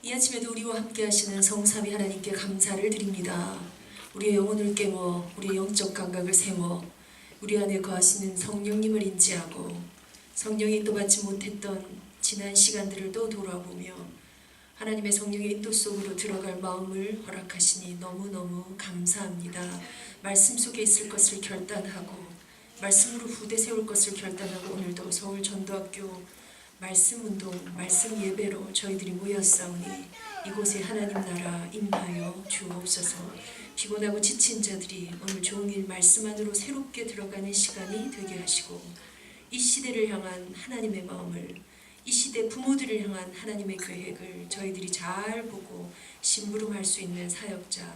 이 아침에도 우리와 함께 하시는 성삼위 하나님께 감사를 드립니다. 우리의 영혼을 깨워 우리의 영적 감각을 세워 우리 안에 거하시는 성령님을 인지하고 성령의 인도받지 못했던 지난 시간들을 또 돌아보며 하나님의 성령의 인도 속으로 들어갈 마음을 허락하시니 너무너무 감사합니다. 말씀 속에 있을 것을 결단하고 말씀으로 후대 세울 것을 결단하고 오늘도 서울 전도학교 말씀 운동, 말씀 예배로 저희들이 모였사오니 이곳에 하나님 나라 임하여 주옵소서. 피곤하고 지친 자들이 오늘 종일 말씀 안으로 새롭게 들어가는 시간이 되게 하시고 이 시대를 향한 하나님의 마음을, 이 시대 부모들을 향한 하나님의 계획을 저희들이 잘 보고 심부름할 수 있는 사역자,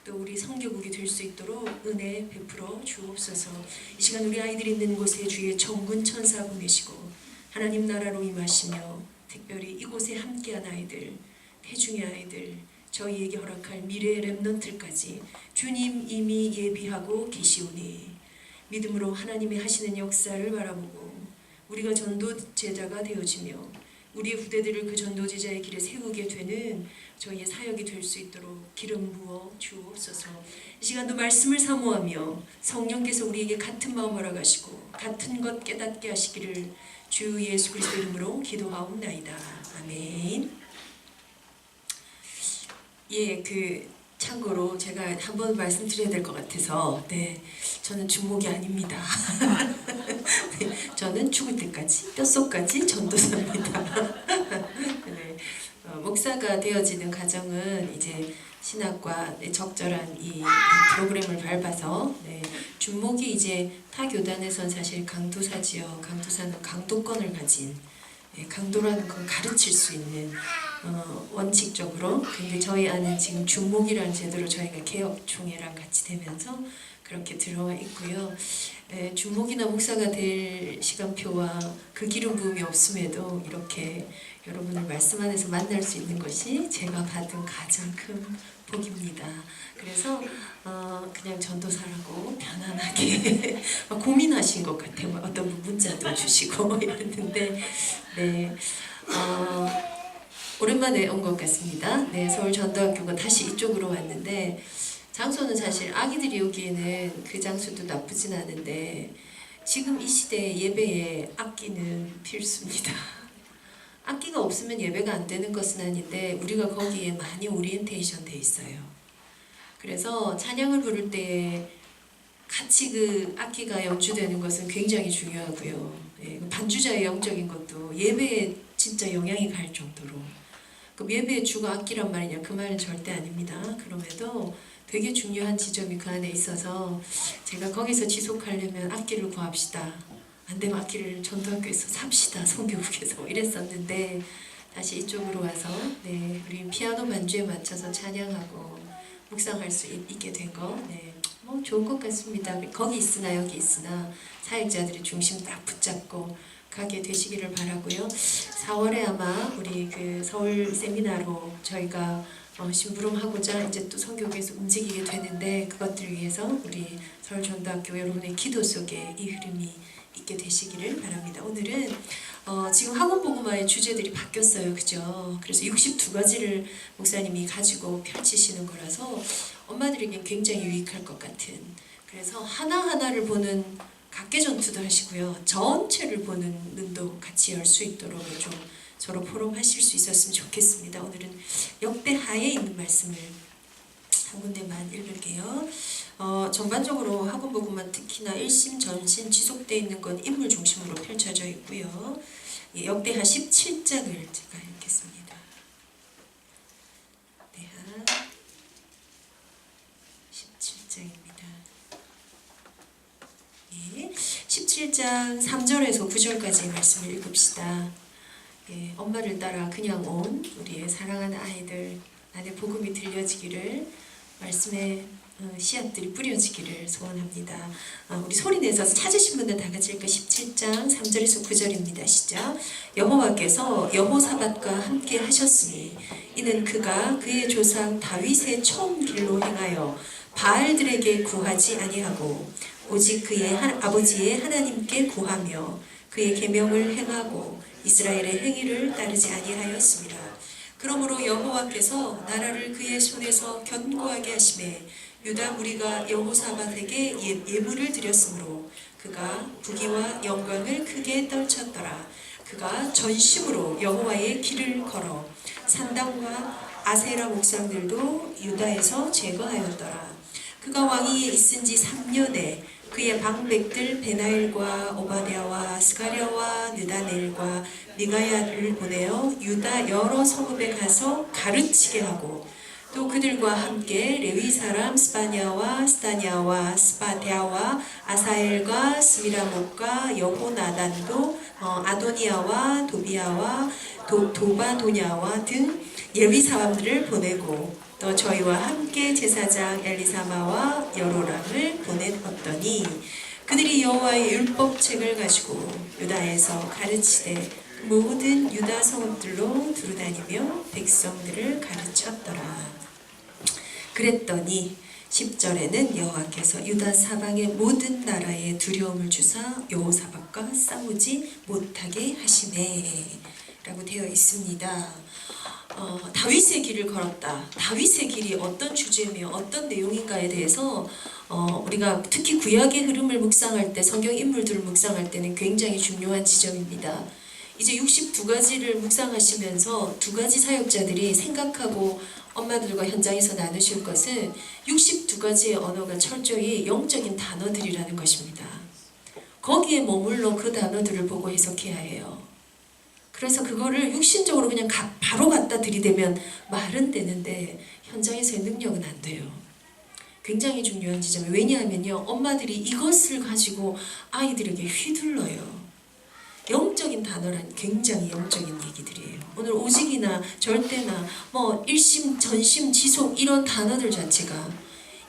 또 우리 성교국이 될 수 있도록 은혜 베풀어 주옵소서. 이 시간 우리 아이들이 있는 곳에 주의 천군 천사 보내시고 하나님 나라로 임하시며 특별히 이곳에 함께한 아이들, 태중의 아이들, 저희에게 허락할 미래의 렘넌트까지 주님 이미 예비하고 계시오니 믿음으로 하나님이 하시는 역사를 바라보고 우리가 전도제자가 되어지며 우리의 후대들을 그 전도제자의 길에 세우게 되는 저희의 사역이 될 수 있도록 기름 부어 주옵소서. 이 시간도 말씀을 사모하며 성령께서 우리에게 같은 마음 허락하시고 같은 것 깨닫게 하시기를 주 예수 그리스도 이름으로 기도하옵나이다. 아멘. 참고로 제가 한번 말씀드려야 될 것 같아서 저는 중목이 아닙니다. 저는 죽을 때까지 뼛속까지 전도사입니다. 목사가 되어지는 가정은 이제 신학과 적절한 이 프로그램을 밟아서 중목이 이제 타 교단에선 사실 강도사지요. 강도사는 강도권을 가진 강도라는 건 가르칠 수 있는 원칙적으로. 근데 저희 안에 지금 중목이라는 제도로 저희가 개혁총회랑 같이 되면서 그렇게 들어와 있고요. 중목이나 목사가 될 시간표와 그 기름 부음이 없음에도 이렇게 여러분을 말씀 안에서 만날 수 있는 것이 제가 받은 가장 큰 복입니다. 그래서 그냥 전도사라고 편안하게 고민하신 것 같아요. 어떤 분 문자도 주시고 이랬는데 오랜만에 온 것 같습니다. 서울 전도학교가 다시 이쪽으로 왔는데 장소는 사실 아기들이 오기에는 그 장소도 나쁘진 않은데 지금 이 시대 예배에 악기는 필수입니다. 악기가 없으면 예배가 안 되는 것은 아닌데 우리가 거기에 많이 오리엔테이션 돼 있어요. 그래서 찬양을 부를 때 같이 그 악기가 연주되는 것은 굉장히 중요하고요. 반주자의 영적인 것도 예배에 진짜 영향이 갈 정도로. 그럼 예배의 주가 악기란 말이냐? 그 말은 절대 아닙니다. 그럼에도 되게 중요한 지점이 그 안에 있어서 제가 거기서 지속하려면 악기를 구합시다. 안 되면 악기를 전도학교에서 삽시다. 성교국에서 이랬었는데 다시 이쪽으로 와서 우리 피아노 반주에 맞춰서 찬양하고 묵상할 수 있게 된 거 좋은 것 같습니다. 거기 있으나 여기 있으나 사역자들의 중심 딱 붙잡고 가게 되시기를 바라고요. 4월에 아마 우리 그 서울 세미나로 저희가 심부름하고자 이제 또 성교국에서 움직이게 되는데 그것들을 위해서 우리 서울 전도학교 여러분의 기도 속에 이 흐름이 있게 되시기를 바랍니다. 오늘은 지금 학원복음화의 주제들이 바뀌었어요. 그죠? 그래서 62가지를 목사님이 가지고 펼치시는 거라서 엄마들에게 굉장히 유익할 것 같은, 그래서 하나하나를 보는 각계전투도 하시고요. 전체를 보는 눈도 같이 열 수 있도록 좀 서로 포럼하실 수 있었으면 좋겠습니다. 오늘은 역대하에 있는 말씀을 한 군데만 읽을게요. 전반적으로 학원복음만 특히나 일심 전심 지속되어 있는 건 인물 중심으로 펼쳐져 있고요. 역대하 17장을 제가 읽겠습니다. 역대하 17장입니다. 17장 3절에서 9절까지의 말씀을 읽읍시다. 엄마를 따라 그냥 온 우리의 사랑하는 아이들 안에 복음이 들려지기를, 말씀의 씨앗들이 뿌려지기를 소원합니다. 우리 소리내서 찾으신 분들 다 같이 읽고 17장 3절에서 9절입니다. 시작. 여호와께서 여호사밧과 함께 하셨으니 이는 그가 그의 조상 다윗의 처음 길로 행하여 바알들에게 구하지 아니하고 오직 그의 아버지의 하나님께 구하며 그의 계명을 행하고 이스라엘의 행위를 따르지 아니하였습니다. 그러므로 여호와께서 나라를 그의 손에서 견고하게 하심에 유다 무리가 여호사밧에게 예물을 드렸으므로 그가 부귀와 영광을 크게 떨쳤더라. 그가 전심으로 여호와의 길을 걸어 산당과 아세라 목상들도 유다에서 제거하였더라. 그가 왕위에 있은 지 3년에 그의 방백들 베나일과 오바댜와 스가랴와 느다넬과 미가야를 보내어 유다 여러 성읍에 가서 가르치게 하고 또 그들과 함께 레위 사람 스바냐와 스다냐와 스바랴와 아사엘과 스미라목과 여호나단도 아도니아와 도비아와 도바도냐와 등 예비 사람들을 보내고 또 저희와 함께 제사장 엘리사마와 여로람을 보내었더니 그들이 여호와의 율법책을 가지고 유다에서 가르치되 모든 유다 성읍들로 두루다니며 백성들을 가르쳤더라. 그랬더니 10절에는 여호와께서 유다 사방의 모든 나라에 두려움을 주사 여호사밧과 싸우지 못하게 하시네 라고 되어 있습니다. 다윗의 길을 걸었다. 다윗의 길이 어떤 주제며 어떤 내용인가에 대해서 우리가 특히 구약의 흐름을 묵상할 때, 성경 인물들을 묵상할 때는 굉장히 중요한 지점입니다. 이제 62가지를 묵상하시면서 두 가지 사역자들이 생각하고 엄마들과 현장에서 나누실 것은 62가지의 언어가 철저히 영적인 단어들이라는 것입니다. 거기에 머물러 그 단어들을 보고 해석해야 해요. 그래서 그거를 육신적으로 그냥 바로 갖다 들이대면 말은 되는데 현장에서의 능력은 안 돼요. 굉장히 중요한 지점이에요. 왜냐하면요, 엄마들이 이것을 가지고 아이들에게 휘둘러요. 영적인 단어란 굉장히 영적인 얘기들이에요. 오늘 오직이나 절대나 뭐 일심, 전심, 지속 이런 단어들 자체가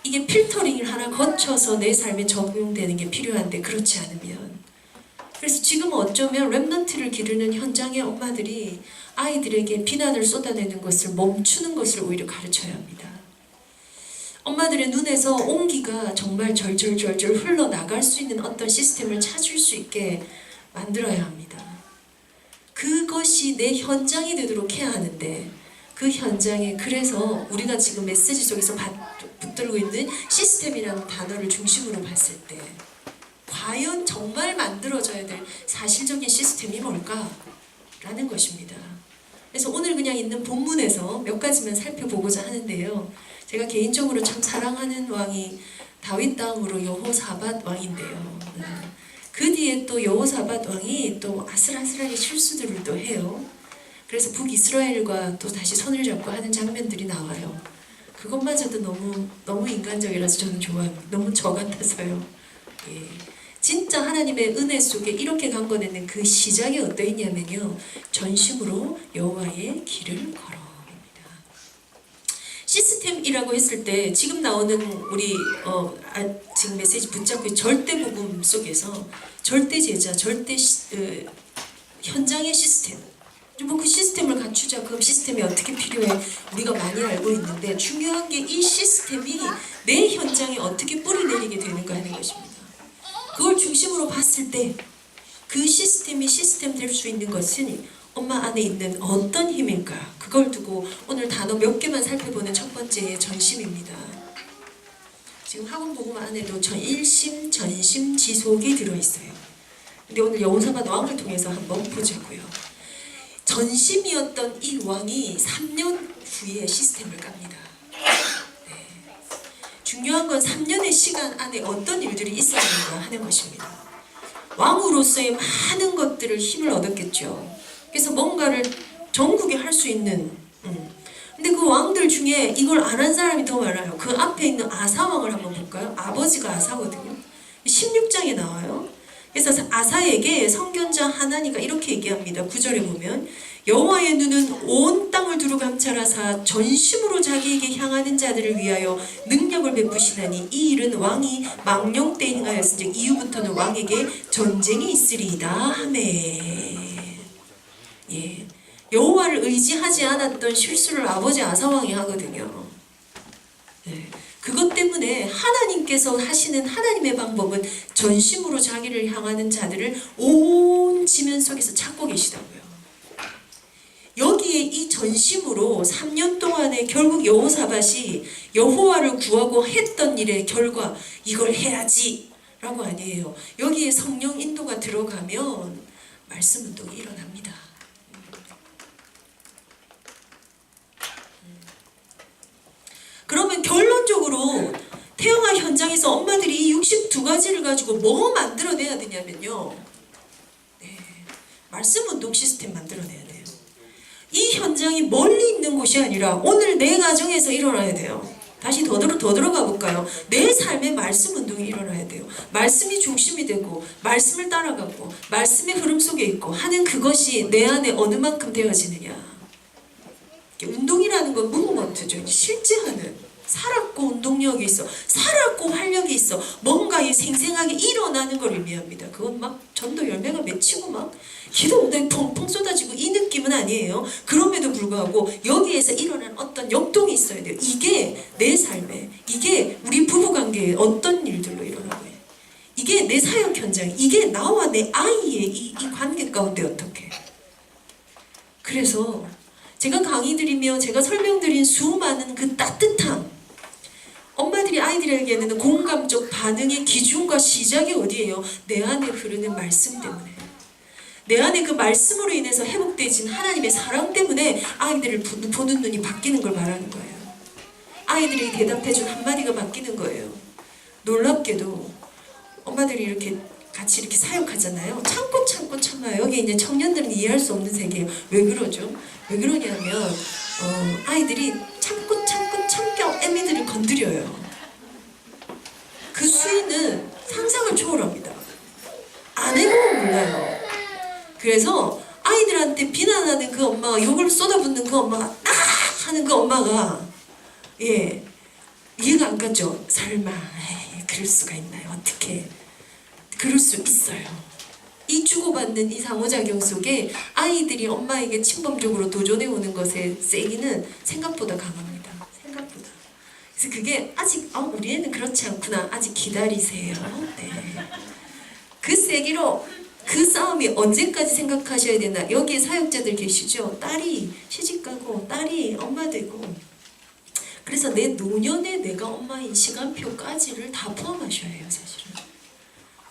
이게 필터링을 하나 거쳐서 내 삶에 적용되는 게 필요한데 그렇지 않으면 그래서 지금 어쩌면 렘넌트를 기르는 현장의 엄마들이 아이들에게 비난을 쏟아내는 것을 멈추는 것을 오히려 가르쳐야 합니다. 엄마들의 눈에서 온기가 정말 절절절절 흘러나갈 수 있는 어떤 시스템을 찾을 수 있게 만들어야 합니다. 그것이 내 현장이 되도록 해야 하는데 그 현장에 그래서 우리가 지금 메시지 속에서 붙들고 있는 시스템이라는 단어를 중심으로 봤을 때 과연 정말 만들어져야 될 사실적인 시스템이 뭘까? 라는 것입니다. 그래서 오늘 그냥 있는 본문에서 몇 가지만 살펴보고자 하는데요. 제가 개인적으로 참 사랑하는 왕이 다윗 다음으로 여호사밧 왕인데요. 그 뒤에 또 여호사밧 왕이 또 아슬아슬하게 실수들을 또 해요. 그래서 북이스라엘과 또 다시 손을 잡고 하는 장면들이 나와요. 그것마저도 너무 인간적이라서 저는 좋아합니다. 너무 저 같아서요. 예. 진짜 하나님의 은혜 속에 이렇게 강건했는 그 시작이 어떠했냐면요. 전심으로 여호와의 길을 걸어입니다. 시스템이라고 했을 때 지금 나오는 우리 지금 메시지 붙잡고 절대 복음 속에서 절대 제자, 절대 현장의 시스템. 뭐 그 시스템을 갖추자. 그 시스템이 어떻게 필요해? 우리가 많이 알고 있는데 중요한 게 이 시스템이 내 현장에 어떻게 뿌리내리게 되는가 하는 것입니다. 그걸 중심으로 봤을 때 그 시스템이 시스템 될 수 있는 것은 엄마 안에 있는 어떤 힘일까? 그걸 두고 오늘 단어 몇 개만 살펴보는 첫 번째 전심입니다. 지금 학원 복음 안에도 일심, 전심, 지속이 들어있어요. 근데 오늘 여호사밧 왕을 통해서 한번 보자고요. 전심이었던 이 왕이 3년 후에 시스템을 깝니다. 중요한 건 3년의 시간 안에 어떤 일들이 있었는가 하는 것입니다. 왕으로서의 많은 것들을 힘을 얻었겠죠. 그래서 뭔가를 전국에 할 수 있는 근데 그 왕들 중에 이걸 안 한 사람이 더 많아요. 그 앞에 있는 아사왕을 한번 볼까요? 아버지가 아사거든요. 16장에 나와요. 그래서 아사에게 선견자 하나니가 이렇게 얘기합니다. 9절에 보면 여호와의 눈은 온 땅을 두루 감찰하사 전심으로 자기에게 향하는 자들을 위하여 능력을 베푸시나니 이 일은 왕이 망령 때 행하였은즉 이후부터는 왕에게 전쟁이 있으리이다 하매. 예, 여호와를 의지하지 않았던 실수를 아버지 아사왕이 하거든요. 네. 그것 때문에 하나님께서 하시는 하나님의 방법은 전심으로 자기를 향하는 자들을 온 지면 속에서 찾고 계시다고요. 여기에 여기에 이 전심으로 3년 동안에 결국 여호사밧이 여호와를 구하고 했던 일의 결과, 이걸 해야지 라고 아니에요. 여기에 성령 인도가 들어가면 말씀 운동이 일어납니다. 그러면 결론적으로 태영아 현장에서 엄마들이 이 62가지를 가지고 뭐 만들어내야 되냐면요, 말씀 운동 시스템 만들어내야 돼요. 이 현장이 멀리 있는 곳이 아니라 오늘 내 가정에서 일어나야 돼요. 다시 더 들어가 볼까요? 내 삶의 말씀 운동이 일어나야 돼요. 말씀이 중심이 되고 말씀을 따라가고 말씀의 흐름 속에 있고 하는 그것이 내 안에 어느 만큼 되어지느냐. 운동이라는 건 무브먼트죠. 실제 하는, 살았고 운동력이 있어, 살았고 활력이 있어, 뭔가 생생하게 일어나는 걸 의미합니다. 그건 막 전도 열매가 맺히고 막 기도 엉덩이 펑펑 쏟아지고 이 느낌은 아니에요. 그럼에도 불구하고 여기에서 일어난 어떤 역동이 있어야 돼요. 이게 내 삶에, 이게 우리 부부관계에 어떤 일들로 일어나고 해요. 이게 내 사역 현장, 이게 나와 내 아이의 이 관계 가운데 어떻게. 그래서 제가 강의 드리며 제가 설명드린 수많은 그 따뜻함, 엄마들이 아이들에게는 공감적 반응의 기준과 시작이 어디예요? 내 안에 흐르는 말씀 때문에, 내 안에 그 말씀으로 인해서 회복되진 하나님의 사랑 때문에 아이들을 보는 눈이 바뀌는 걸 말하는 거예요. 아이들이 대답해준 한마디가 바뀌는 거예요. 놀랍게도 엄마들이 이렇게 같이 이렇게 사역하잖아요. 참고 참아요. 여기 이제 청년들은 이해할 수 없는 세계예요. 왜 그러죠? 왜 그러냐면 아이들이 참고 참겨 애미들을 건드려요. 그 수위는 상상을 초월합니다. 안 해보면 몰라요. 그래서 아이들한테 비난하는 그 엄마가, 욕을 쏟아붓는 그 엄마가, 아! 하는 그 엄마가, 이해가 안 가죠? 설마, 에이, 그럴 수가 있나요? 어떻게? 그럴 수 있어요. 이 주고받는 이 상호작용 속에 아이들이 엄마에게 침범적으로 도전해 오는 것의 세기는 생각보다 강합니다. 생각보다. 그래서 그게 아직 우리 애는 그렇지 않구나. 아직 기다리세요. 네. 그 세기로 그 싸움이 언제까지 생각하셔야 되나. 여기에 사역자들 계시죠? 딸이 시집가고 딸이 엄마 되고, 그래서 내 노년에 내가 엄마인 시간표까지를 다 포함하셔야 해요. 사실은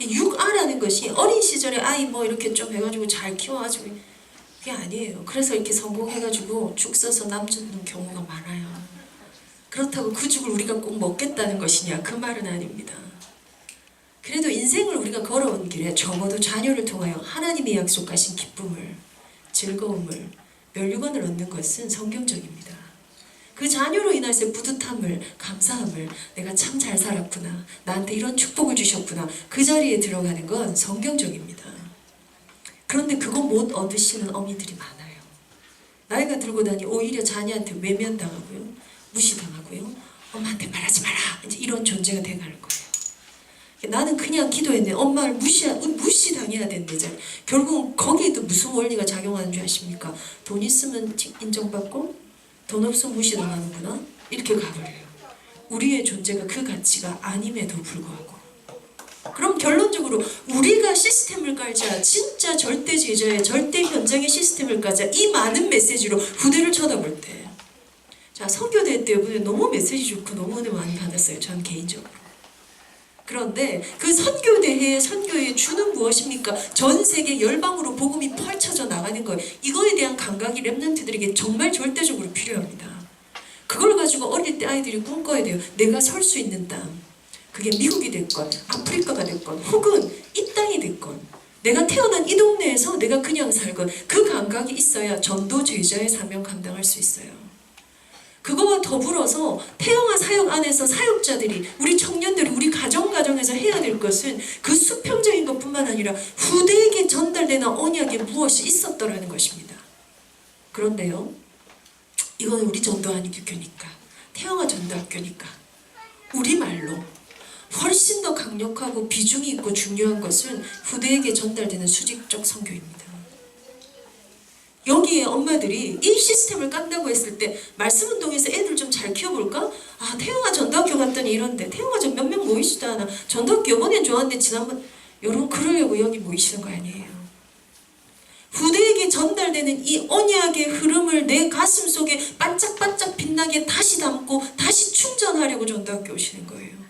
6아라는 것이 어린 시절에 아이 뭐 이렇게 좀 해가지고 잘 키워가지고 그게 아니에요. 그래서 이렇게 성공해가지고 죽 써서 남 죽는 경우가 많아요. 그렇다고 그 죽을 우리가 꼭 먹겠다는 것이냐, 그 말은 아닙니다. 그래도 인생을 우리가 걸어온 길에 적어도 자녀를 통하여 하나님이 약속하신 기쁨을, 즐거움을, 멸류관을 얻는 것은 성경적입니다. 그 자녀로 인해서 뿌듯함을, 감사함을, 내가 참 잘 살았구나, 나한테 이런 축복을 주셨구나, 그 자리에 들어가는 건 성경적입니다. 그런데 그거 못 얻으시는 어미들이 많아요. 나이가 들고 나니 오히려 자녀한테 외면당하고요, 무시당하고요, 엄마한테 말하지 마라, 이제 이런 존재가 돼가는 거예요. 나는 그냥 기도했는데 엄마를 무시당해야 된대잖아요. 결국 거기에도 무슨 원리가 작용하는 줄 아십니까? 돈 있으면 인정받고 돈 없으면 무시당하는구나, 이렇게 가버려요. 우리의 존재가 그 가치가 아님에도 불구하고. 그럼 결론적으로 우리가 시스템을 깔자, 진짜 절대 제자의 절대 현장의 시스템을 깔자, 이 많은 메시지로 후대를 쳐다볼 때, 자, 선교대 때 너무 메시지 좋고 너무 은혜 많이 받았어요. 전 개인적으로. 그런데 그 선교의 주는 무엇입니까? 전 세계 열방으로 복음이 펼쳐져 나가는 거예요. 이거에 대한 감각이 랩런트들에게 정말 절대적으로 필요합니다. 그걸 가지고 어릴 때 아이들이 꿈꿔야 돼요. 내가 설 수 있는 땅, 그게 미국이 됐건 아프리카가 됐건 혹은 이 땅이 됐건, 내가 태어난 이 동네에서 내가 그냥 살건, 그 감각이 있어야 전도 제자의 사명 감당할 수 있어요. 그거와 더불어서 태영아 사역 안에서 사역자들이, 우리 청년들이, 우리 가정에서 해야 될 것은 그 수평적인 것뿐만 아니라 후대에게 전달되는 언약에 무엇이 있었더라는 것입니다. 그런데요, 이건 우리 전도학교니까, 태영아 전도학교니까 우리말로 훨씬 더 강력하고 비중이 있고 중요한 것은 후대에게 전달되는 수직적 선교입니다. 여기에 엄마들이 이 시스템을 깐다고 했을 때 말씀운동에서 애들 좀 잘 키워볼까? 아, 태영아 전도학교 갔더니 이런데, 태영아 전 몇 명 모이지도 않아, 전도학교 이번엔 좋았는데 지난번, 여러분 그러려고 여기 모이시는 거 아니에요. 후대에게 전달되는 이 언약의 흐름을 내 가슴 속에 반짝반짝 빛나게 다시 담고 다시 충전하려고 전도학교 오시는 거예요.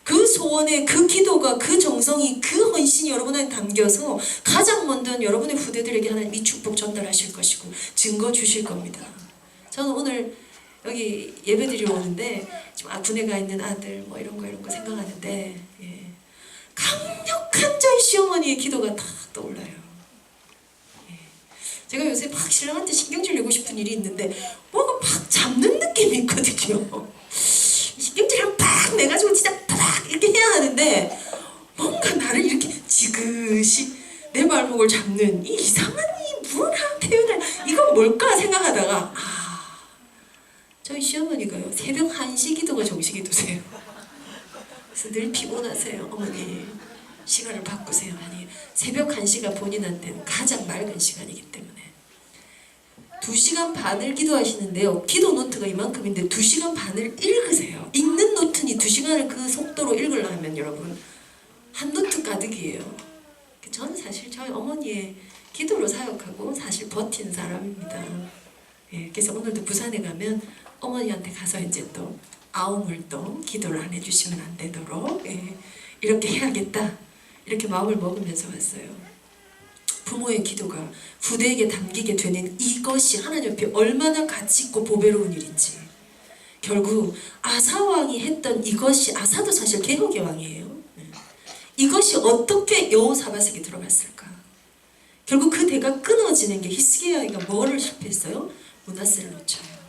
그 소원에 그 기도가 그 정성이 그 헌신이 여러분 안에 담겨서 가장 먼저 여러분의 후대들에게 하나님 이 축복 전달하실 것이고 증거 주실 겁니다. 저는 오늘 여기 예배드리러 오는데 지금 군에 가 있는 아들 뭐 이런 거 생각하는데 강력한 저희 시어머니의 기도가 딱 떠올라요. 제가 요새 막 신랑한테 신경질 내고 싶은 일이 있는데 뭐가 막 잡는 느낌이 있거든요. 신경질을 팍 내가지고 진짜 팍 이렇게 해야 하는데 뭔가 나를 이렇게 지그시 내 발목을 잡는 이 이상한 이 무언한 표현을 이건 뭘까 생각하다가 저희 시어머니가요 새벽 1시 기도가 정시 기도세요. 그래서 늘 피곤하세요. 어머니 시간을 바꾸세요. 아니 새벽 1시가 본인한테는 가장 맑은 시간이기 때문에 2시간 반을 기도하시는데요. 기도 노트가 이만큼인데 2시간 반을 읽으세요. 읽는 노트니 2시간을 그 속도로 읽으려면 여러분 한 노트 가득이에요. 저는 사실 저희 어머니의 기도로 사역하고 사실 버틴 사람입니다. 그래서 오늘도 부산에 가면 어머니한테 가서 이제 또 아웅을 또 기도를 안 해주시면 안 되도록 이렇게 해야겠다 이렇게 마음을 먹으면서 왔어요. 부모의 기도가 후대에게 담기게 되는 이것이 하나님 옆에 얼마나 가치 있고 보배로운 일인지 결국 아사왕이 했던 이것이 아사도 사실 개혁의 왕이에요. 이것이 어떻게 여호사밧에게 들어갔을까? 결국 그 대가 끊어지는 게 히스기야가 뭐를 실패했어요? 므낫세를 놓쳐요.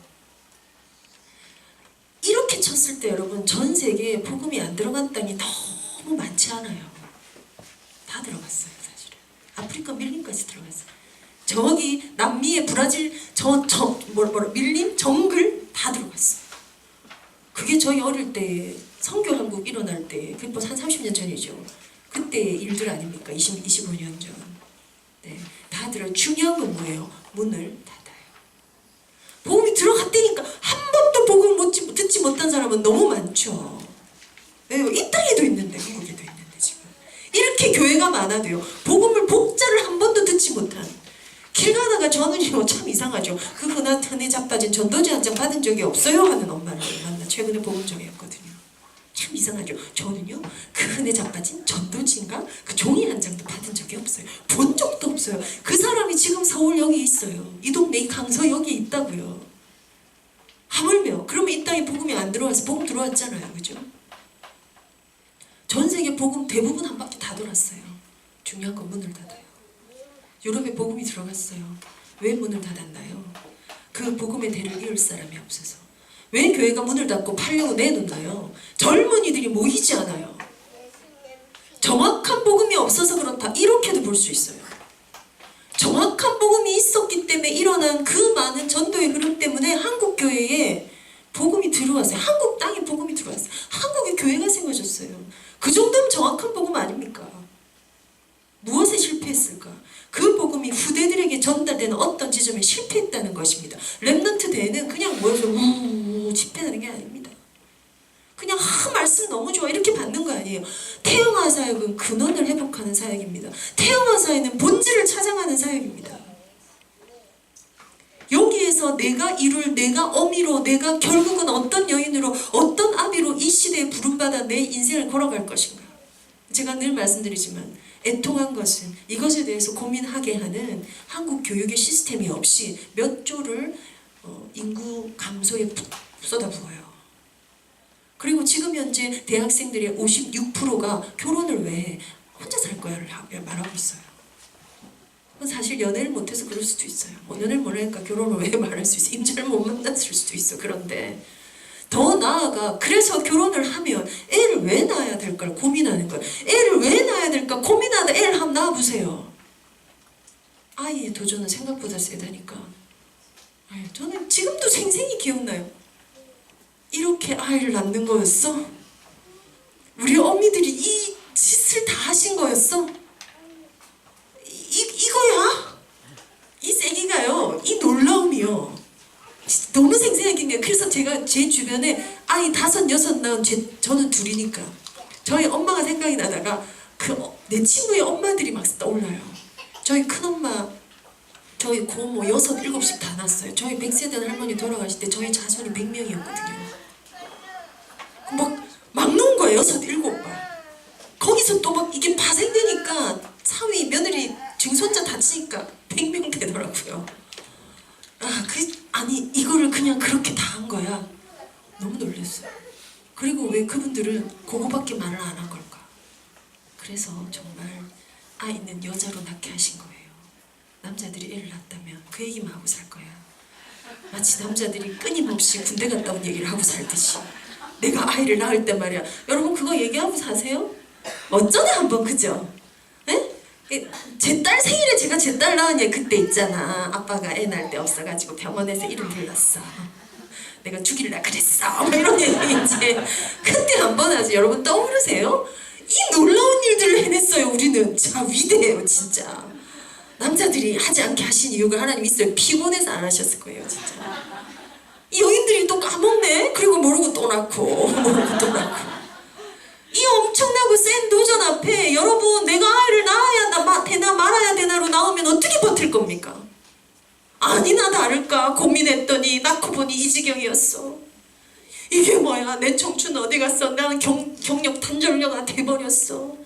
이렇게 쳤을 때 여러분 전 세계에 복음이 안 들어간 땅이 너무 많지 않아요. 다 들어갔어요. 사실은 아프리카 밀림까지 들어갔어요. 저기 남미의 브라질 밀림 정글 다 들어갔어요. 그게 저희 어릴 때 선교 한국 일어날 때 그게 한 30년 전이죠. 그때 일들 아닙니까? 25년 전. 다 들어요. 중요한 건 뭐예요? 문을 닫아요. 복음이 들어갔다니까 한 번도 복음 듣지 못한 사람은 너무 많죠. 이 땅에도 있는데 한국에도 있는데 지금 이렇게 교회가 많아도요. 복음을 복자를 한 번도 듣지 못한 길 가다가 저는요 참 이상하죠. 그 흔해 자빠진 전도지 한 장 받은 적이 없어요 하는 엄마를 만나 최근에 복음정이었거든요. 참 이상하죠. 저는요 그 흔해 자빠진 전도지인가 그 종이 한 장도 받은 적이 없어요. 본 적도 없어요. 그 사람이 지금 서울 여기 있어요. 이 동네 이 강서 여기 있다고요. 하물며 그러면 이 땅에 복음이 안 들어와서 복음 들어왔잖아요. 그죠? 전 세계 복음 대부분 한 바퀴 다 돌았어요. 중요한 건 문을 닫아요. 유럽에 복음이 들어갔어요. 왜 문을 닫았나요? 그 복음의 대를 이을 사람이 없어서. 왜 교회가 문을 닫고 팔려고 내놓나요? 젊은이들이 모이지 않아요. 정확한 복음이 없어서 그렇다. 이렇게도 볼 수 있어요. 정확한 복음이 있었기 때문에 일어난 그 많은 전도의 흐름 때문에 한국 교회에 복음이 들어왔어요. 한국 땅에 복음이 들어왔어요. 한국에 교회가 생겨졌어요. 그 정도면 정확한 복음 아닙니까? 무엇에 실패했을까? 그 복음이 후대들에게 전달되는 어떤 지점에 실패했다는 것입니다. 렘넌트 대회는 그냥 모여서 집회하는 게 아닙니다. 그냥 말씀 너무 좋아 이렇게 받는 거 아니에요. 태영아 사역은 근원을 회복하는 사역입니다. 태영아 사역은 본질을 찾아가는 사역입니다. 여기에서 내가 이룰 내가 어미로 내가 결국은 어떤 여인으로 어떤 아비로 이 시대에 부름받아 내 인생을 걸어갈 것인가. 제가 늘 말씀드리지만 애통한 것은 이것에 대해서 고민하게 하는 한국 교육의 시스템이 없이 몇 조를 인구 감소에 쏟아부어요. 그리고 지금 현재 대학생들의 56%가 결혼을 왜 혼자 살 거야를 말하고 있어요. 사실 연애를 못해서 그럴 수도 있어요. 연애를 못하니까 결혼을 왜 말할 수 있어? 임자를 못 만났을 수도 있어. 그런데 더 나아가 그래서 결혼을 하면 애를 왜 낳아야 될까를 고민하는 거예요. 애를 왜 낳아야 될까 고민하다 애를 한번 낳아보세요. 아이의 도전은 생각보다 세다니까. 저는 지금도 생생히 기억나요. 이렇게 아이를 낳는 거였어? 우리 어미들이 이 짓을 다 하신 거였어? 이거야? 이 세기가요, 이 놀라움이요. 너무 생생하게 있네요. 그래서 제가 제 주변에 아이 5, 6 낳은 저는 둘이니까 저희 엄마가 생각이 나다가 내 친구의 엄마들이 막 떠올라요. 저희 큰엄마 저희 고모 6, 7씩 다 났어요. 저희 100세대 할머니 돌아가실 때 저희 자손이 100명이었거든요. 막 놓은 거예요. 6, 7발. 거기서 또 막 이게 파생되니까 사위 며느리 증손자 다치니까 100명 되더라고요. 아니 이거를 그냥 그렇게 다 한 거야. 너무 놀랐어요. 그리고 왜 그분들은 그거밖에 말을 안 한 걸까? 그래서 정말 아이는 여자로 낳게 하신 거예요. 남자들이 애를 낳았다면 그 얘기만 하고 살 거야. 마치 남자들이 끊임없이 군대 갔다 온 얘기를 하고 살듯이 내가 아이를 낳을 때 말이야. 여러분 그거 얘기하고 사세요? 어쩌네 한번 그죠? 제 딸 생일에 제가 제 딸 낳은 얘 그때 있잖아. 아빠가 애 낳을 때 없어가지고 병원에서 이름 불렀어. 내가 죽일라 그랬어. 뭐 이런 얘기 이제 그때 한번 하지. 여러분 떠오르세요? 이 놀라운 일들을 해냈어요. 우리는 자 위대해요 진짜. 남자들이 하지 않게 하신 이유가 하나님 있어요. 피곤해서 안 하셨을 거예요 진짜. 이 여인들이 또 까먹네. 그리고 모르고 또 낳고 모르고 또 낳고. 이 엄청나고 센 도전 앞에 여러분 내가 아이를 낳아야 되나 말아야 되나로 나오면 어떻게 버틸 겁니까? 아니나 다를까 고민했더니 낳고 보니 이 지경이었어. 이게 뭐야? 내 청춘은 어디 갔어? 나는 경력 단절녀가 돼버렸어.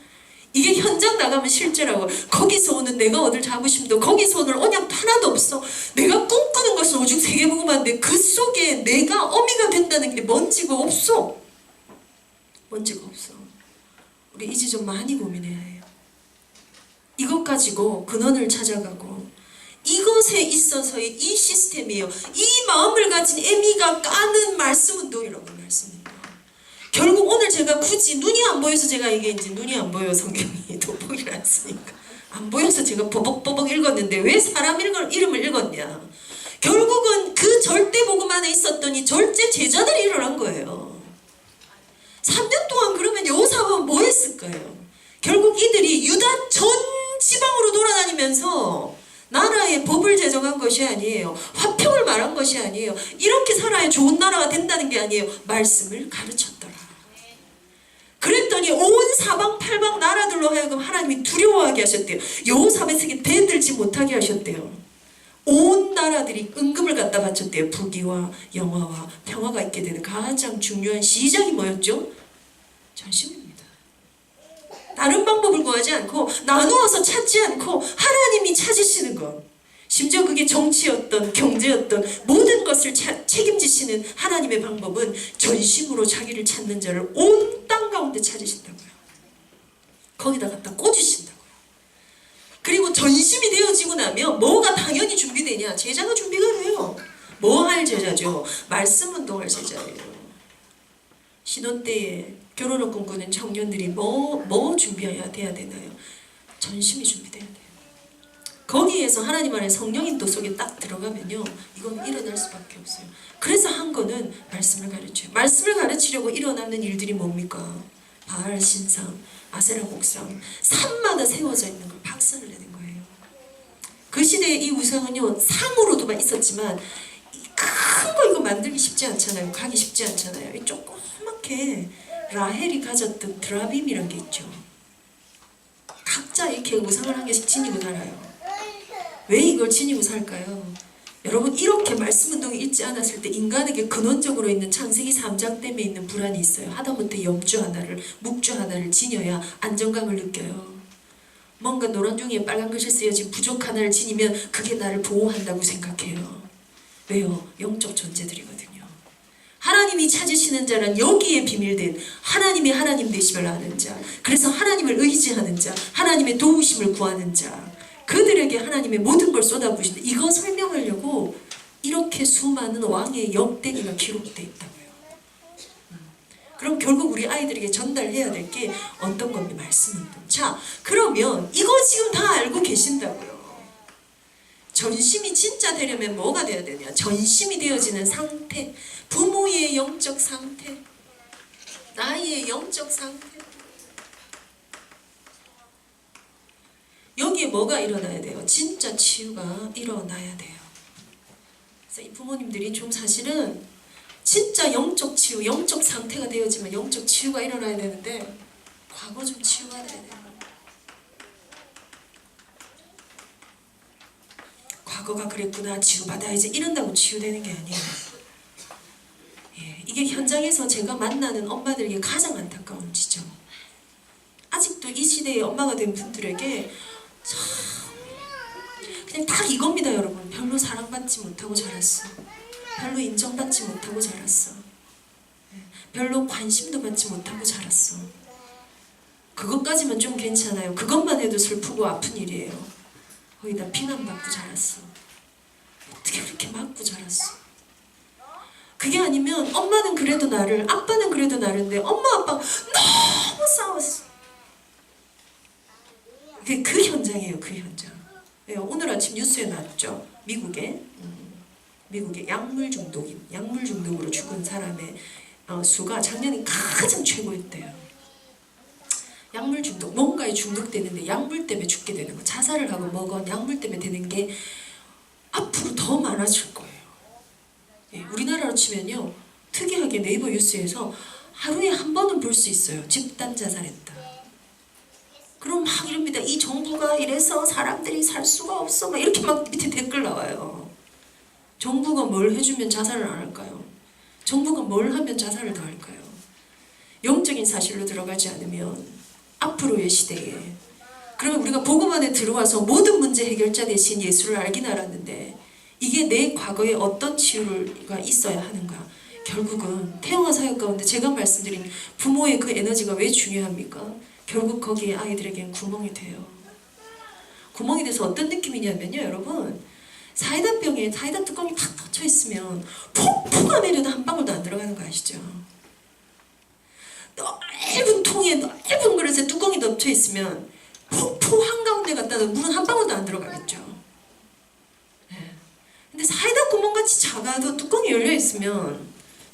이게 현장 나가면 실제라고. 거기서 오는 내가 얻을 자부심도 거기서 오는 언약도 하나도 없어. 내가 꿈꾸는 것은 오직 세계복음화인데 그 속에 내가 어미가 된다는 게 뭔지가 없어. 뭔지가 없어. 우리 이 지점 많이 고민해야 해요. 이것 가지고 근원을 찾아가고 이것에 있어서의 이 시스템이에요. 이 마음을 가진 애미가 까는 말씀운동이라고 말씀입니다. 결국 오늘 제가 굳이 눈이 안 보여서 제가 이게 이제 눈이 안 보여 성경이 돋보기를 안 쓰니까 안 보여서 제가 버벅버벅 읽었는데 왜 사람 이름을 읽었냐. 결국은 그 절대복음 안에 있었던 이 절제 제자들이 일어난 거예요. 3년 동안 그러면 여호사밧은 뭐 했을까요? 결국 이들이 유다 전 지방으로 돌아다니면서 나라의 법을 제정한 것이 아니에요. 화평을 말한 것이 아니에요. 이렇게 살아야 좋은 나라가 된다는 게 아니에요. 말씀을 가르쳤더라. 그랬더니 온 사방팔방 나라들로 하여금 하나님이 두려워하게 하셨대요. 여호사밧에게 대들지 못하게 하셨대요. 온 나라들이 은금을 갖다 바쳤대요. 부귀와 영화와 평화가 있게 되는 가장 중요한 시작이 뭐였죠? 전심입니다. 다른 방법을 구하지 않고 나누어서 찾지 않고 하나님이 찾으시는 것. 심지어 그게 정치였던 경제였던 모든 것을 책임지시는 하나님의 방법은 전심으로 자기를 찾는 자를 온 땅 가운데 찾으신다고요. 거기다 갖다 꽂으신다고요. 그리고 전심이 되어지고 나면 뭐가 당연히 준비되냐? 제자가 준비가 돼요. 뭐 할 제자죠? 말씀 운동할 제자예요. 신혼 때에 결혼을 꿈꾸는 청년들이 뭐 준비해야 돼야 되나요? 전심이 준비돼야 돼요. 거기에서 하나님 안에 성령이 또 속에 딱 들어가면요, 이건 일어날 수밖에 없어요. 그래서 한 거는 말씀을 가르쳐요. 말씀을 가르치려고 일어나는 일들이 뭡니까? 바알 신상, 아세라 목상, 산마다 세워져 있는 걸 박살을 내는 거예요. 그 시대에 이 우상은요, 상으로도만 있었지만 큰 거 이거 만들기 쉽지 않잖아요. 가기 쉽지 않잖아요. 이 조그맣게 라헬이 가졌던 드라빔이란 게 있죠. 각자 이렇게 우상을 한 개씩 지니고 살아요. 왜 이걸 지니고 살까요? 여러분 이렇게 말씀운동이 있지 않았을 때 인간에게 근원적으로 있는 창세기 3장 때문에 있는 불안이 있어요. 하다못해 염주 하나를 묵주 하나를 지녀야 안정감을 느껴요. 뭔가 노란 종이에 빨간 글씨 쓰여진 부족 하나를 지니면 그게 나를 보호한다고 생각해요. 왜요? 영적 존재들이거든요. 하나님이 찾으시는 자는 여기에 비밀된 하나님이 하나님 되심을 아는 자, 그래서 하나님을 의지하는 자, 하나님의 도우심을 구하는 자, 그들에게 하나님의 모든 걸 쏟아부으시는데 이거 설명하려고 이렇게 수많은 왕의 역대기가 기록되어 있다고요. 그럼 결국 우리 아이들에게 전달해야 될 게 어떤 겁니까? 말씀입니다. 자, 그러면 이거 지금 다 알고 계신다고요. 전심이 진짜 되려면 뭐가 돼야 되냐? 전심이 되어지는 상태, 부모의 영적 상태, 나의 영적 상태. 여기에 뭐가 일어나야 돼요? 진짜 치유가 일어나야 돼요. 그래서 이 부모님들이 좀 사실은 진짜 영적 치유, 영적 상태가 되어지면 영적 치유가 일어나야 되는데 과거 좀 치유가 돼야 돼요. 과거가 그랬구나, 치유받아야지 이런다고 치유되는 게 아니에요. 예, 이게 현장에서 제가 만나는 엄마들에게 가장 안타까운 지점. 아직도 이 시대의 엄마가 된 분들에게 참 그냥 딱 이겁니다. 여러분, 별로 사랑받지 못하고 자랐어. 별로 인정받지 못하고 자랐어. 별로 관심도 받지 못하고 자랐어. 그것까지만 좀 괜찮아요. 그것만 해도 슬프고 아픈 일이에요. 거기다 비난받고 자랐어. 어떻게 그렇게 맞고 자랐어? 그게 아니면 엄마는 그래도 나를, 아빠는 그래도 나른데 엄마 아빠 너무 싸웠어. 그 현장이에요. 그 현장. 오늘 아침 뉴스에 나왔죠. 미국에 약물 중독으로 죽은 사람의 수가 작년에 가장 최고였대요. 약물 중독, 뭔가에 중독되는데 약물 때문에 죽게 되는 거, 자살을 하고 먹은 약물 때문에 되는 게 앞으로 더 많아질 거예요. 예, 우리나라로 치면요, 특이하게 네이버 뉴스에서 하루에 한 번은 볼 수 있어요. 집단 자살했다. 그럼 막 이럽니다. 이 정부가 이래서 사람들이 살 수가 없어. 막 이렇게 막 밑에 댓글 나와요. 정부가 뭘 해주면 자살을 안 할까요? 정부가 뭘 하면 자살을 더 할까요? 영적인 사실로 들어가지 않으면 앞으로의 시대에, 그러면 우리가 복음 안에 들어와서 모든 문제 해결자 대신 예수를 알긴 알았는데 이게 내 과거에 어떤 치유가 있어야 하는가? 결국은 태영아 사역 가운데 제가 말씀드린 부모의 그 에너지가 왜 중요합니까? 결국 거기에 아이들에겐 구멍이 돼요. 구멍이 돼서 어떤 느낌이냐면요, 여러분, 사이다병에 사이다 뚜껑이 탁 닫혀 있으면 폭포가 내려도 한 방울도 안 들어가는 거 아시죠? 넓은 통에 넓은 그릇에 뚜껑이 덮쳐 있으면 폭포 한가운데 갖다 놔도 물은 한 방울도 안 들어가겠죠. 네. 근데 사이다 구멍같이 작아도 뚜껑이 열려 있으면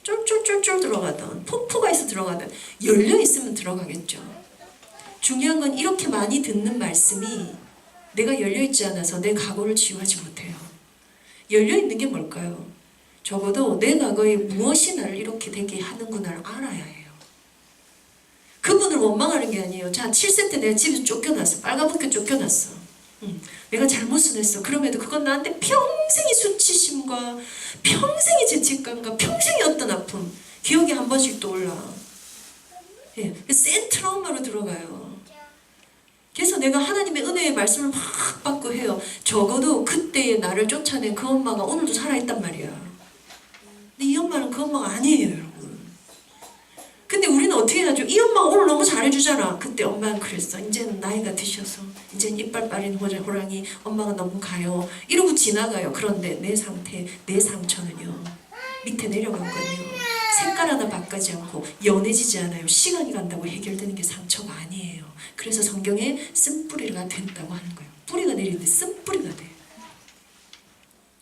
쫄쫄쫄쫄 들어가던, 폭포가 있어 들어가던, 열려 있으면 들어가겠죠. 중요한 건 이렇게 많이 듣는 말씀이 내가 열려있지 않아서 내 과거를 치유하지 못해요. 열려있는 게 뭘까요? 적어도 내 과거에 무엇이 나를 이렇게 되게 하는구나를 알아야 해요. 그분을 원망하는 게 아니에요. 자, 7세 때 내가 집에서 쫓겨났어. 빨간불교 쫓겨났어. 내가 잘못을 했어. 그럼에도 그건 나한테 평생의 수치심과 평생의 죄책감과 평생의 어떤 아픔, 기억이 한 번씩 떠올라. 예, 센 트라우마로 들어가요. 그래서 내가 하나님의 은혜의 말씀을 막 받고 해요. 적어도 그때의 나를 쫓아낸 그 엄마가 오늘도 살아있단 말이야. 근데 이 엄마는 그 엄마가 아니에요, 여러분. 근데 우리는 어떻게 하죠? 이 엄마가 오늘 너무 잘해주잖아. 그때 엄마는 그랬어. 이제는 나이가 드셔서, 이제는 이빨 빠린 호랑이 엄마가 너무 가요. 이러고 지나가요. 그런데 내 상태, 내 상처는요, 밑에 내려갔거든요. 색깔 하나 바꾸지 않고 연해지지 않아요. 시간이 간다고 해결되는 게 상처가 아니에요. 그래서 성경에 쓴뿌리가 된다고 하는 거예요. 뿌리가 내리는데 쓴뿌리가 돼.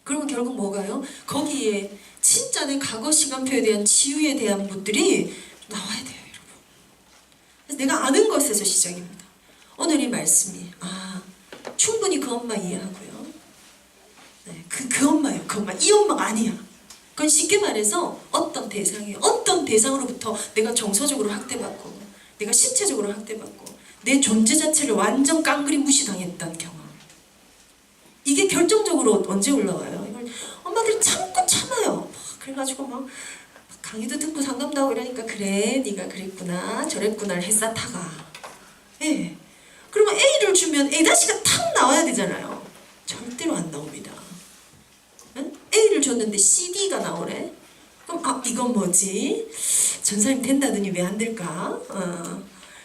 그러면 결국 뭐가요? 거기에 진짜 내 과거 시간표에 대한 치유에 대한 분들이 나와야 돼요, 여러분. 그래서 내가 아는 것에서 시작입니다. 오늘 이 말씀이 충분히 그 엄마 이해하고요. 네, 그 엄마예요. 그 엄마. 이 엄마가 아니야. 그건 쉽게 말해서 어떤 대상이에요. 어떤 대상으로부터 내가 정서적으로 학대받고, 내가 신체적으로 학대받고, 내 존재 자체를 완전 깡그리 무시당했던 경험. 이게 결정적으로 언제 올라와요? 이걸 엄마들이 참고 참아요. 그래가지고 막 강의도 듣고 상담도 하고 이러니까 그래, 네가 그랬구나 저랬구나를 했었다가, 예. 그러면 A를 주면 A-가 탁 나와야 되잖아요. 절대로 안 나옵니다. A를 줬는데 CD가 나오래? 그럼 이건 뭐지? 전사님 된다더니 왜 안 될까?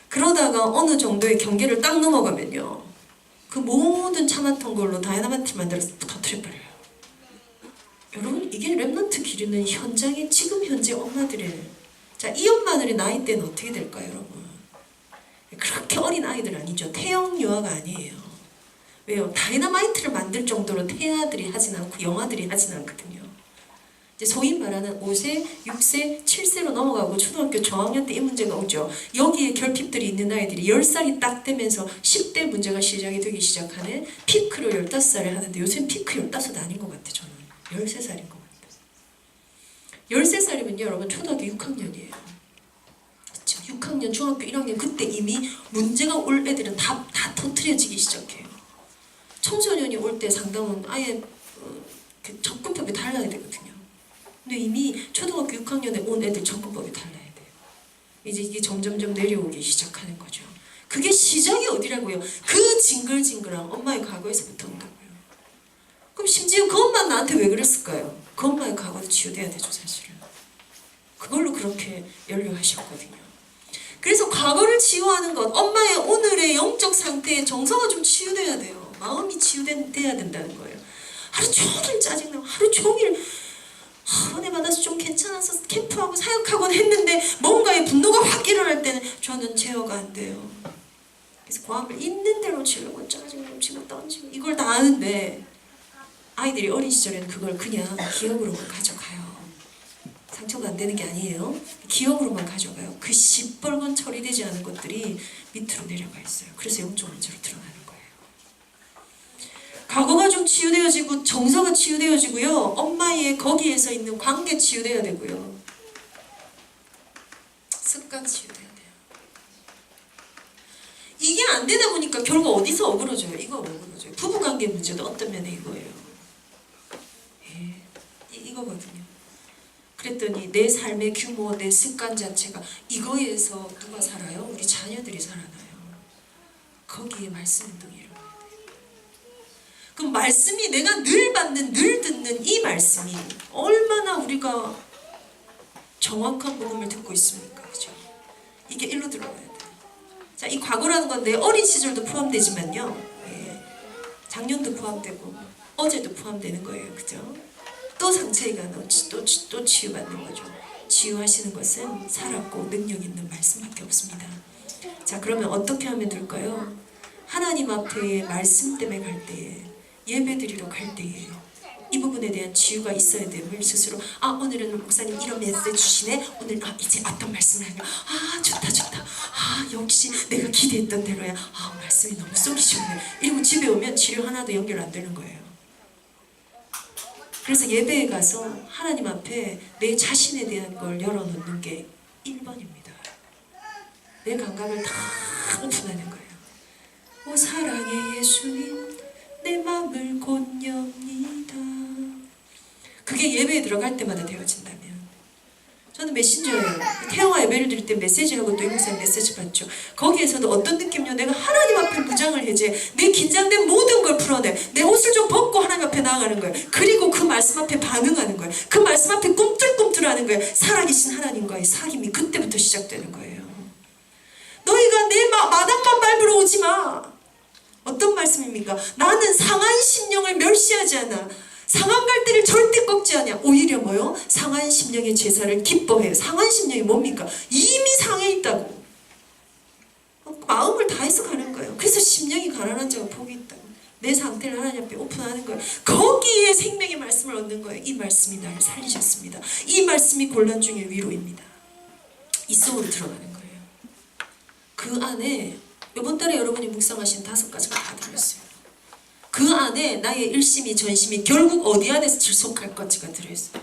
그러다가 어느 정도의 경계를 딱 넘어가면요, 그 모든 참았던 걸로 다이너마이트 만들어서 터뜨려버려요. 여러분, 이게 렘넌트 기르는 현장의 지금 현재 엄마들의, 자, 이 엄마들의 나이 때는 어떻게 될까요, 여러분? 그렇게 어린 아이들 아니죠. 태영 유아가 아니에요. 왜요? 다이너마이트를 만들 정도로 태아들이 하진 않고 영아들이 하진 않거든요. 이제 소위 말하는 5세, 6세, 7세로 넘어가고 초등학교 저학년 때 이 문제가 오죠. 여기에 결핍들이 있는 아이들이 10살이 딱 되면서 10대 문제가 시작이 되기 시작하는, 피크를 15살에 하는데 요새는 피크 15도 아닌 것 같아요. 저는 13살인 것 같아요. 13살이면요, 여러분, 초등학교 6학년이에요. 그렇죠? 6학년, 중학교 1학년, 그때 이미 문제가 올 애들은 다 터트려지기 시작해요. 청소년이 올 때 상담은 아예 그 접근법이 달라야 되거든요. 근데 이미 초등학교 6학년에 온 애들 접근법이 달라야 돼요. 이제 이게 점점점 내려오기 시작하는 거죠. 그게 시작이 어디라고요? 그 징글징글한 엄마의 과거에서부터 온다고요. 그럼 심지어 그 엄마는 나한테 왜 그랬을까요? 그 엄마의 과거도 치유돼야 되죠, 사실은. 그걸로 그렇게 연료하셨거든요. 그래서 과거를 치유하는 것, 엄마의 오늘의 영적 상태의 정서가 좀 치유돼야 돼요. 마음이 치유돼야 된다는 거예요. 하루 종일 짜증나고 하루 종일 은혜 받아서 좀 괜찮아서 캠프하고 사역하곤 했는데 뭔가의 분노가 확 일어날 때는 저는 제어가 안 돼요. 그래서 과학을 있는 대로 치려고 짜증내고 치고 던지고 이걸 다 아는데 아이들이 어린 시절에는 그걸 그냥 기억으로만 가져가요. 상처가 안 되는 게 아니에요. 기억으로만 가져가요. 그 시뻘건 처리되지 않은 것들이 밑으로 내려가 있어요. 그래서 영적 문제로 드러나는 거예요. 과거가 좀 치유되어지고 정서가 치유되어지고요. 엄마의 거기에서 있는 관계 치유돼야 되고요. 습관 치유돼야 돼요. 이게 안 되다 보니까 결국 어디서 어그러져요? 이거 어그러져요. 부부관계 문제도 어떤 면에 이거예요. 예, 이거거든요. 그랬더니 내 삶의 규모, 내 습관 자체가 이거에서 누가 살아요? 우리 자녀들이 살아나요. 거기에 말씀 운동이 일어나야 돼요. 그럼 말씀이 내가 늘 받는, 늘 듣는 이 말씀이 얼마나 우리가 정확한 복음을 듣고 있습니까? 그죠? 이게 일로 들어가야 돼요. 자, 이 과거라는 건 내 어린 시절도 포함되지만요. 예, 작년도 포함되고 어제도 포함되는 거예요. 그죠? 또 상처가 또 치유받는 거죠. 치유하시는 것은 살았고 능력 있는 말씀밖에 없습니다. 자, 그러면 어떻게 하면 될까요? 하나님 앞에 말씀 때문에 갈 때에 예배드리러 갈 때에 이 부분에 대한 치유가 있어야 됨을 스스로 오늘은 목사님 이런 메시지 주시네. 오늘 이제 어떤 말씀을 하냐. 좋다. 역시 내가 기대했던 대로야. 말씀이 너무 쏘기 시원해. 이러고 집에 오면 치료 하나도 연결 안 되는 거예요. 그래서 예배에 가서 하나님 앞에 내 자신에 대한 걸 열어놓는 게 1번입니다. 내 감각을 다 오픈하는 거예요. 오 사랑의 예수님 내 맘을 곧 엽니다. 그게 예배에 들어갈 때마다 되어진다면 저는 메신저예요. 태영아 예배를 드릴 때 메시지하고 또 이목사님 메시지 받죠. 거기에서도 어떤 느낌이요? 내가 하나님 앞에 무장을 해제 내 긴장된 모든 걸 풀어내 내 옷을 좀 벗고 하나님 앞에 나아가는 거예요. 그리고 그 말씀 앞에 반응하는 거예요. 그 말씀 앞에 꿈틀꿈틀하는 거예요. 살아계신 하나님과의 사귐이 그때부터 시작되는 거예요. 너희가 내 마당만 밟으러 오지 마. 어떤 말씀입니까? 나는 상한 심령을 멸시하지 않아. 상한 갈대를 절대 꺾지 않냐. 오히려 뭐요? 상한 심령의 제사를 기뻐해요. 상한 심령이 뭡니까? 이미 상해 있다고. 마음을 다해서 가는 거예요. 그래서 심령이 가난한 자가 복이 있다고. 내 상태를 하나님 앞에 오픈하는 거예요. 거기에 생명의 말씀을 얻는 거예요. 이 말씀이 나를 살리셨습니다. 이 말씀이 곤란 중의 위로입니다. 이 속으로 들어가는 거예요. 그 안에 이번 달에 여러분이 묵상하신 5가지가 다 들어있어요. 그 안에 나의 일심이 전심이 결국 어디 안에서 지속할 것지가 들어있어요.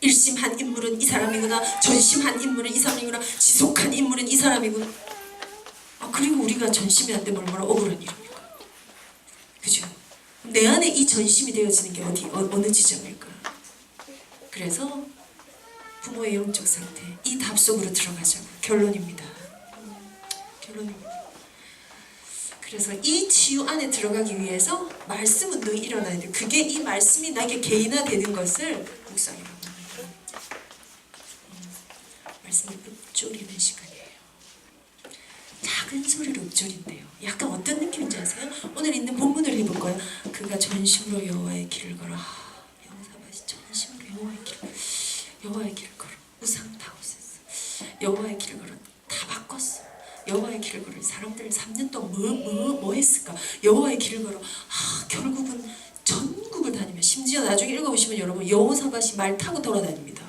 일심한 인물은 이 사람이구나. 전심한 인물은 이 사람이구나. 지속한 인물은 이 사람이구나. 그리고 우리가 전심이 안 되면 얼마나 억울한 일입니까? 그죠? 내 안에 이 전심이 되어지는 게 어느 지점일까? 그래서 부모의 영적 상태 이 답 속으로 들어가자고. 결론입니다. 결론입니다. 그래서 이 치유 안에 들어가기 위해서 말씀 운동이 일어나야 돼요. 그게 이 말씀이 나에게 개인화되는 것을 묵상이라고 합니다. 말씀을 읊조리는 시간이에요. 작은 소리로 읊조린대요. 약간 어떤 느낌인지 아세요? 오늘 있는 본문을 해볼 거예요. 그가 전심으로 여호와의 길을 걸어. 여호사밧이 전심으로 여호와의 길을 걸어. 우상 다 없앴어. 여호와의 길을 걸어. 다 바꿨어. 여호와의 길을 걸어. 사람들 3년 동안 뭐 했을까? 여호와의 길을 걸어. 결국은 전국을 다니며 심지어 나중에 읽어보시면 여러분 여호사밧이 말 타고 돌아다닙니다.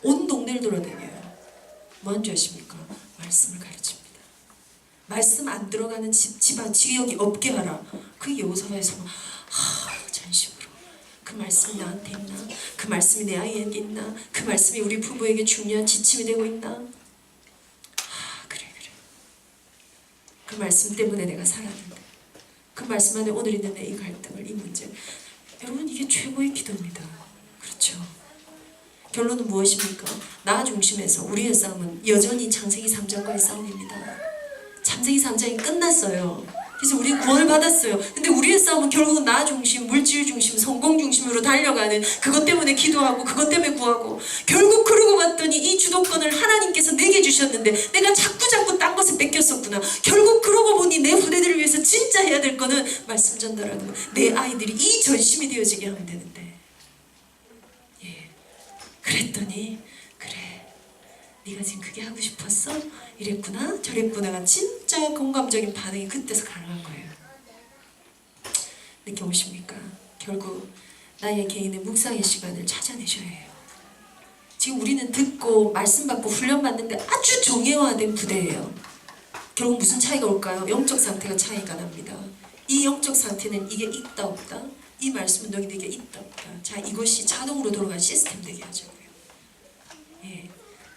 온 동네를 돌아다녀요. 뭔 줄 아십니까? 말씀을 가르칩니다. 말씀 안 들어가는 집안 지역이 없게 하라. 그 여호사밧에서 전심으로 그 말씀이 나한테 있나? 그 말씀이 내 아이에게 있나? 그 말씀이 우리 부부에게 중요한 지침이 되고 있나? 그 말씀 때문에 내가 살았는데 그 말씀 안에 오늘 있는 내 이 갈등을 이 문제 여러분 이게 최고의 기도입니다. 그렇죠? 결론은 무엇입니까? 나 중심에서 우리의 싸움은 여전히 창세기 3장과의 싸움입니다. 창세기 3장이 끝났어요. 그래서 우리는 구원을 받았어요. 근데 우리의 싸움은 결국은 나 중심, 물질 중심, 성공 중심으로 달려가는, 그것 때문에 기도하고 그것 때문에 구하고, 결국 그러고 봤더니 이 주도권을 하나님께서 내게 주셨는데 내가 자꾸 딴 것을 뺏겼었구나. 결국 그러고 보니 내 후대들을 위해서 진짜 해야 될 거는 말씀 전달하는, 내 아이들이 이 전심이 되어지게 하면 되는데, 예, 그랬더니 그래, 네가 지금 그게 하고 싶었어? 이랬구나 저랬구나가 진짜 공감적인 반응이 그때서 가능한 거예요. 느껴보십니까? 결국 나의 개인의 묵상의 시간을 찾아내셔야 해요. 지금 우리는 듣고 말씀 받고 훈련 받는데 아주 정예화된 부대예요. 결국 무슨 차이가 올까요? 영적 상태가 차이가 납니다. 이 영적 상태는 이게 있다 없다, 이 말씀은 너희에게 있다 없다. 자, 이것이 자동으로 돌아가는 시스템 되게 하자고요. 예,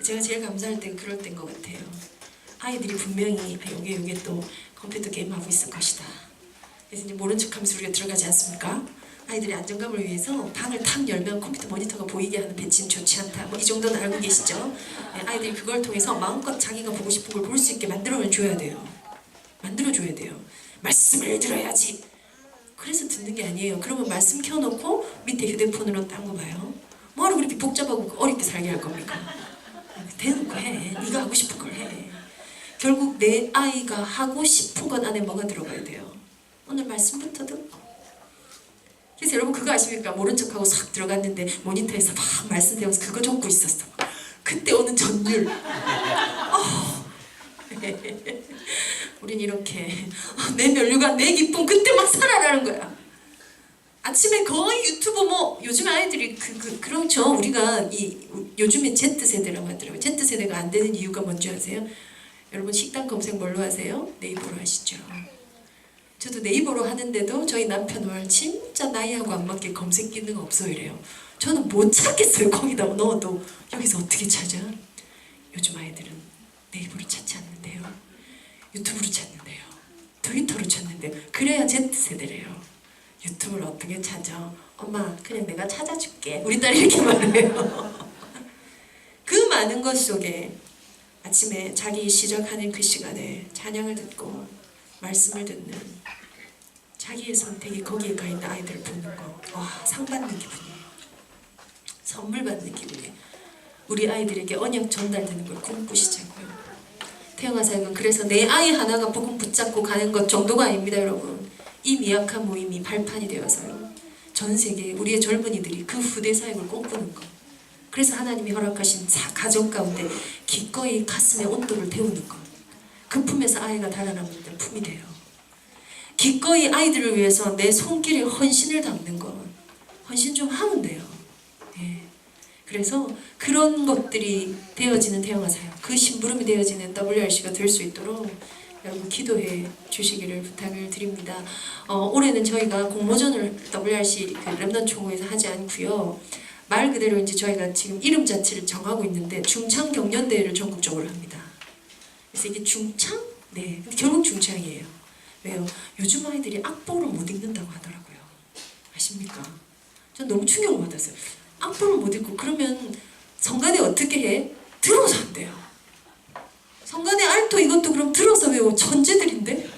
제가 제일 감사할 때가 그럴 때인 것 같아요. 아이들이 분명히 요게 또 컴퓨터 게임 하고 있을 것이다. 그래서 이제 모른 척하면서 우리가 들어가지 않습니까? 아이들의 안정감을 위해서 방을 탁 열면 컴퓨터 모니터가 보이게 하는 배치는 좋지 않다. 뭐 이 정도는 알고 계시죠? 네, 아이들이 그걸 통해서 마음껏 자기가 보고 싶은 걸 볼 수 있게 만들어줘야 돼요. 만들어줘야 돼요. 말씀을 들어야지. 그래서 듣는 게 아니에요. 그러면 말씀 켜놓고 밑에 휴대폰으로 딴 거 봐요. 뭐하러 그렇게 복잡하고 어렵게 살게 할 겁니까? 대놓고 해. 네가 하고 싶은 걸 해. 결국 내 아이가 하고 싶은 것 안에 뭐가 들어가야 돼요? 오늘 말씀부터 듣고. 그래서 여러분 그거 아십니까? 모른 척하고 싹 들어갔는데 모니터에서 막 말씀 배우면서 그거 적고 있었어. 그때 오는 전율. 우린 이렇게 내 면류관, 내 기쁨 그때 막 살아나는 거야. 아침에 거의 유튜브 뭐 요즘 아이들이 그렇죠. 우리가 요즘에 Z세대라고 하더라고요. Z세대가 안 되는 이유가 뭔지 아세요? 여러분 식당 검색 뭘로 하세요? 네이버로 하시죠. 저도 네이버로 하는데도 저희 남편 말 진짜 나이하고 안 맞게 검색 기능 없어 이래요. 저는 못 찾겠어요. 거기다 넣어도. 여기서 어떻게 찾아? 요즘 아이들은 네이버로 찾지 않는데요. 유튜브로 찾는데요. 트위터로 찾는데요. 그래야 Z세대래요. 유튜브를 어떻게 찾아? 엄마 그냥 내가 찾아줄게. 우리 딸이 이렇게 말해요. 그 많은 것 속에 아침에 자기 시작하는 그 시간에 찬양을 듣고 말씀을 듣는 자기의 선택이 거기에 가 있는 아이들을 보는 거, 와, 상 받는 기분이에요. 선물 받는 기분이에요. 우리 아이들에게 언약 전달되는 걸 꿈꾸시자고요. 태영아 사역은 그래서 내 아이 하나가 복음 붙잡고 가는 것 정도가 아닙니다, 여러분. 이 미약한 모임이 발판이 되어서요. 전 세계 우리의 젊은이들이 그 후대 사역을 꿈꾸는 것. 그래서 하나님이 허락하신 가정 가운데 기꺼이 가슴의 온도를 태우는 것. 그 품에서 아이가 달아나는 데 품이 돼요. 기꺼이 아이들을 위해서 내 손길에 헌신을 담는 것. 헌신 좀 하면 돼요. 예. 그래서 그런 것들이 되어지는 태영아 사역, 그 심부름이 되어지는 WRC가 될 수 있도록 여러분 기도해 주시기를 부탁을 드립니다. 올해는 저희가 공모전을 WRC 그 랩넌 총회에서 하지 않고요. 말 그대로 이제 저희가 지금 이름 자체를 정하고 있는데 중창 경연대회를 전국적으로 합니다. 그래서 이게 중창? 네, 근데 결국 중창이에요. 왜요? 요즘 아이들이 악보를 못 읽는다고 하더라고요. 아십니까? 전 너무 충격을 받았어요. 악보를 못 읽고 그러면 성가대 어떻게 해? 들어서 한대요. 성가대 알토 이것도 그럼 들어서 외워. 천재들인데?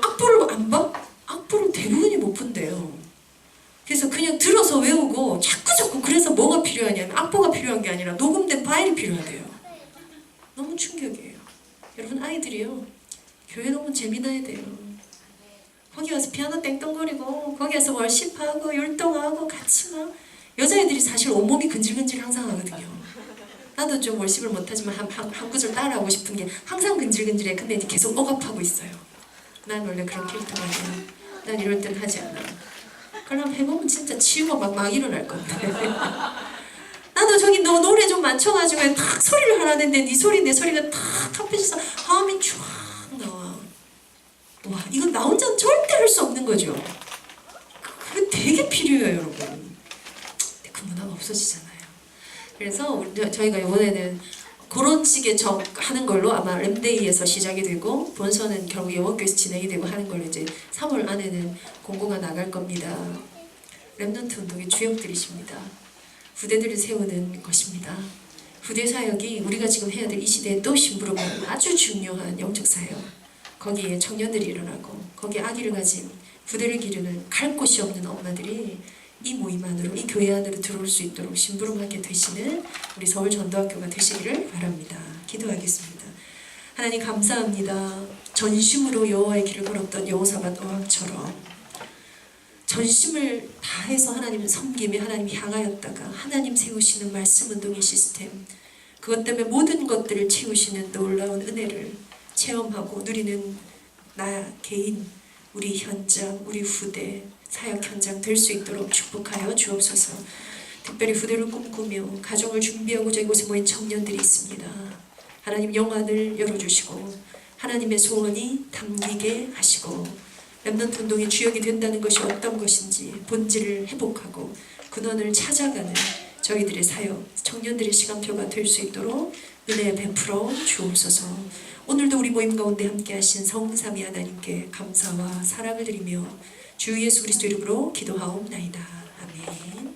악보를 안 봐? 악보를 대부분이 못 푼대요. 그래서 그냥 들어서 외우고 자꾸 그래서 뭐가 필요하냐면 악보가 필요한 게 아니라 녹음된 파일이 필요하대요. 너무 충격이에요. 여러분 아이들이요. 교회 너무 재미나야 돼요. 거기 와서 피아노 땡뚱거리고 거기 와서 월십하고 율동하고 같이 막 여자애들이 사실 온몸이 근질근질 항상 하거든요. 나도 좀 월십을 못하지만 한 구절 따라하고 싶은 게 항상 근질근질해. 근데 이제 계속 억압하고 있어요. 난 원래 그런 캐릭터가 아니야. 난 이럴 땐 하지 않아. 그럼 해보면 진짜 치유가 막 일어날 건데. 나도 저기 너 노래 좀 맞춰가지고 탁 소리를 하라는데 네 소리 내 소리가 탁 합해져서 화음이 쫙 나와. 와, 이건 나 혼자는 절대 할 수 없는 거죠. 그게 되게 필요해요, 여러분. 근데 그 문화가 없어지잖아요. 그래서 저희가 이번에는 그런 식의 하는 걸로 아마 램데이에서 시작이 되고 본선은 결국 영어교에서 진행이 되고 하는 걸로 이제 3월 안에는 공고가 나갈 겁니다. 렘넌트 운동의 주역들이십니다. 후대들을 세우는 것입니다. 후대 사역이 우리가 지금 해야 될 이 시대에 또 심부름하는 아주 중요한 영적 사역. 거기에 청년들이 일어나고 거기에 아기를 가진 후대를 기르는 갈 곳이 없는 엄마들이 이 모임 안으로, 이 교회 안으로 들어올 수 있도록 심부름하게 되시는 우리 서울 전도학교가 되시기를 바랍니다. 기도하겠습니다. 하나님 감사합니다. 전심으로 여호와의 길을 걸었던 여호사밧 왕처럼 전심을 다해서 하나님을 섬기며 하나님 향하였다가 하나님 세우시는 말씀 운동의 시스템, 그것 때문에 모든 것들을 채우시는 놀라운 은혜를 체험하고 누리는 나 개인, 우리 현장, 우리 후대, 사역 현장 될 수 있도록 축복하여 주옵소서. 특별히 후대를 꿈꾸며 가정을 준비하고자 이곳에 모인 청년들이 있습니다. 하나님 영안을 열어주시고 하나님의 소원이 담기게 하시고 렘넌트 운동의 주역이 된다는 것이 어떤 것인지 본질을 회복하고 근원을 찾아가는 저희들의 사역, 청년들의 시간표가 될 수 있도록 은혜 베풀어 주옵소서. 오늘도 우리 모임 가운데 함께 하신 성삼위 하나님께 감사와 사랑을 드리며 주 예수 그리스도 이름으로 기도하옵나이다. 아멘.